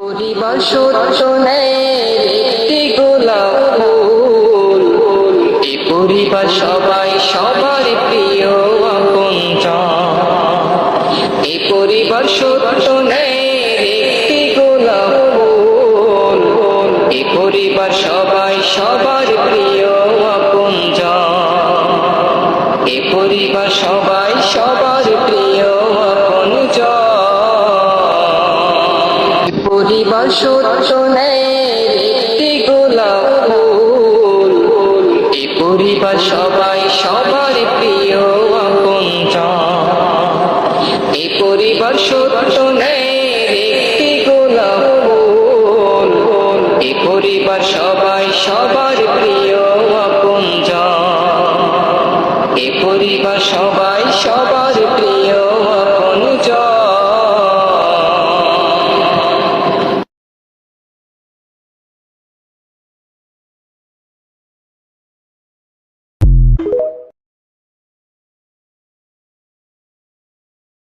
পরিবার সত্য একটি গোলাপ ফুল, এ পরিবার সবাই সবার প্রিয় আপনজন। এ পরিবার সত্য একটি গোলাপ ফুল, এ পরিবার সবাই সবার প্রিয় আপনজন। এ পরিবার সবাই সবার প্রিয় আপনজন। পরিবার সত্য একটি গোলাপ ফুল, এ পরিবার সবাই সবার প্রিয় আপনজন। এ পরিবার সত্য একটি গোলাপ ফুল, এ পরিবার সবাই